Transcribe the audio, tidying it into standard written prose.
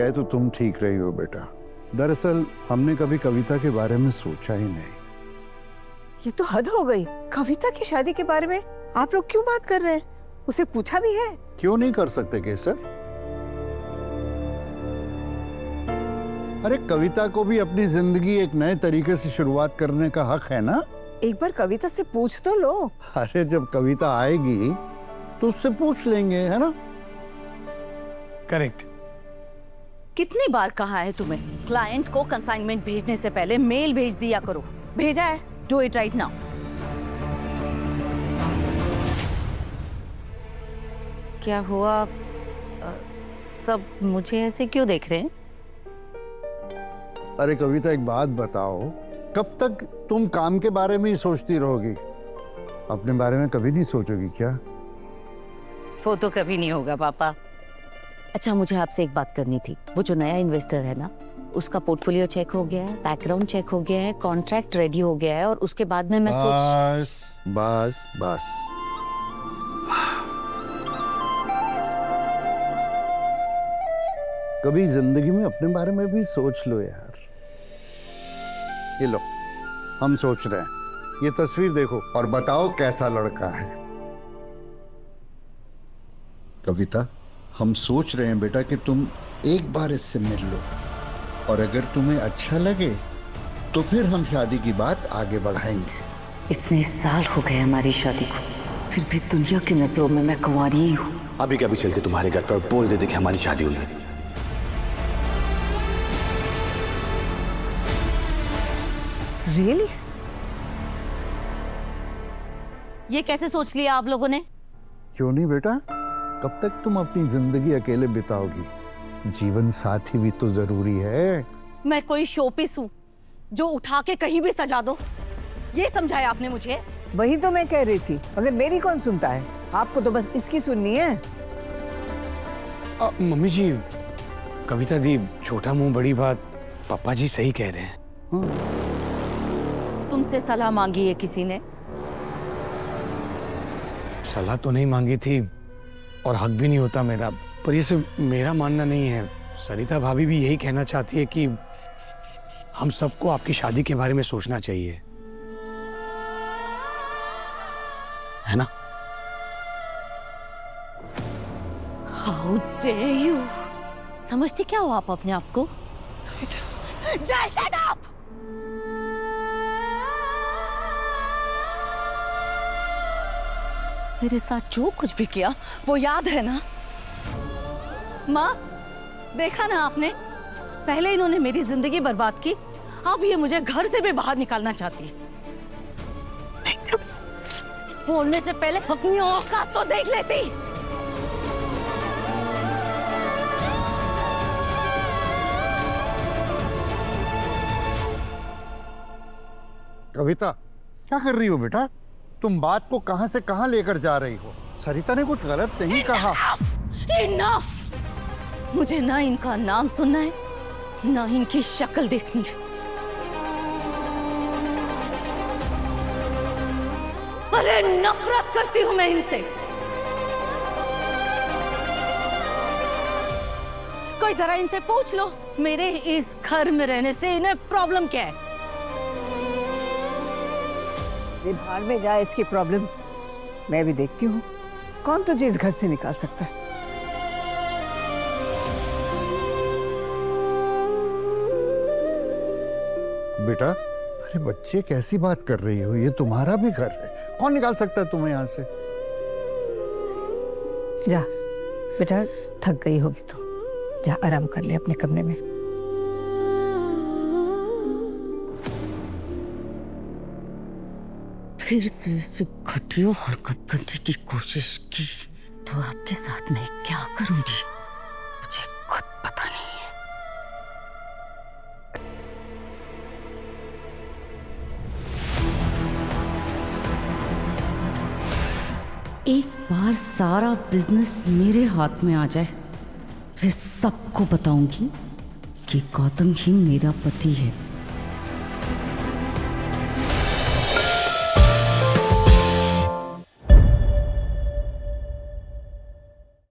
कहे तो तुम ठीक रही हो बेटा। दरअसल हमने कभी कविता के बारे में सोचा ही नहीं। ये तो हद हो गई। कविता की शादी के बारे में आप लोग क्यों बात कर रहे हैं? उसे पूछा भी है? क्यों नहीं कर सकते केसर? अरे कविता को भी अपनी जिंदगी एक नए तरीके से शुरुआत करने का हक है ना। एक बार कविता से पूछ तो लो। अरे जब कविता आएगी तो उससे पूछ लेंगे, है ना? करेक्ट। कितनी बार कहा है तुम्हें, क्लाइंट को कंसाइनमेंट भेजने से पहले मेल भेज दिया करो। भेजा है, डू इट राइट नाउ। क्या हुआ? सब मुझे ऐसे क्यों देख रहे हैं? अरे कविता एक बात बताओ, कब तक तुम काम के बारे में ही सोचती रहोगी? अपने बारे में कभी नहीं सोचोगी क्या? वो तो कभी नहीं होगा पापा। अच्छा मुझे आपसे एक बात करनी थी। वो जो नया इन्वेस्टर है ना, उसका पोर्टफोलियो चेक हो गया है, बैकग्राउंड चेक हो गया है, कॉन्ट्रैक्ट रेडी हो गया है और उसके बाद में मैं बस बस बस। कभी जिंदगी में अपने बारे में भी सोच लो यार। ये लो, हम सोच रहे हैं। ये तस्वीर देखो और बताओ कैसा लड़का है। कविता, हम सोच रहे हैं बेटा कि तुम एक बार इससे मिल लो और अगर तुम्हें अच्छा लगे तो फिर हम शादी की बात आगे बढ़ाएंगे। इतने साल हो गए हमारी शादी को, फिर भी दुनिया की नजरों में मैं कुंवारी ही हूँ। अभी कभी चलते तुम्हारे घर पर बोल देते कि हमारी शादी हुई है। रियली? ये कैसे सोच लिया आप लोगों ने? क्यों नहीं बेटा, कब तक तुम अपनी जिंदगी अकेले बिताओगी? जीवन साथी भी तो जरूरी है। मैं कोई शोपीस हूँ जो उठा के कहीं भी सजा दो? ये समझाया आपने मुझे? वही तो मैं कह रही थी, मगर मेरी कौन सुनता है? आपको तो बस इसकी सुननी है। मम्मी जी, कविता दी, छोटा मुंह बड़ी बात। पापा जी सही कह रहे हैं। तुमसे सलाह मांगी है किसी ने? सलाह तो नहीं मांगी थी और हक भी नहीं होता मेरा, पर ये सिर्फ मेरा मानना नहीं है। सरिता भाभी भी यही कहना चाहती है कि हम सबको आपकी शादी के बारे में सोचना चाहिए, है ना? How dare you! समझती क्या हो आप अपने आप को? Just shut up! मेरे साथ जो कुछ भी किया वो याद है ना? माँ, देखा ना आपने? पहले इन्होंने मेरी जिंदगी बर्बाद की, अब ये मुझे घर से भी बाहर निकालना चाहती है। बोलने से पहले अपनी औकात तो देख लेती। कविता, क्या कर रही हो बेटा? तुम बात को कहां से कहां लेकर जा रही हो? सरिता ने कुछ गलत नहीं कहा। Enough! मुझे ना इनका नाम सुनना है, ना इनकी शक्ल देखनी है। अरे नफरत करती हूं मैं इनसे। कोई जरा इनसे पूछ लो, मेरे इस घर में रहने से इन्हें प्रॉब्लम क्या है? बाहर में जाए इसकी प्रॉब्लम, मैं भी देखती हूँ कौन तुझे इस घर से निकाल सकता है। बेटा, अरे बच्चे कैसी बात कर रही हो? ये तुम्हारा भी घर है, कौन निकाल सकता है तुम्हें यहाँ से? जा बेटा, थक गई होगी तो जा आराम कर ले अपने कमरे में। फिर से इसे घटिया हरकत करने की कोशिश की तो आपके साथ मैं क्या करूंगी मुझे खुद पता नहीं है। एक बार सारा बिजनेस मेरे हाथ में आ जाए, फिर सबको बताऊंगी कि गौतम ही मेरा पति है।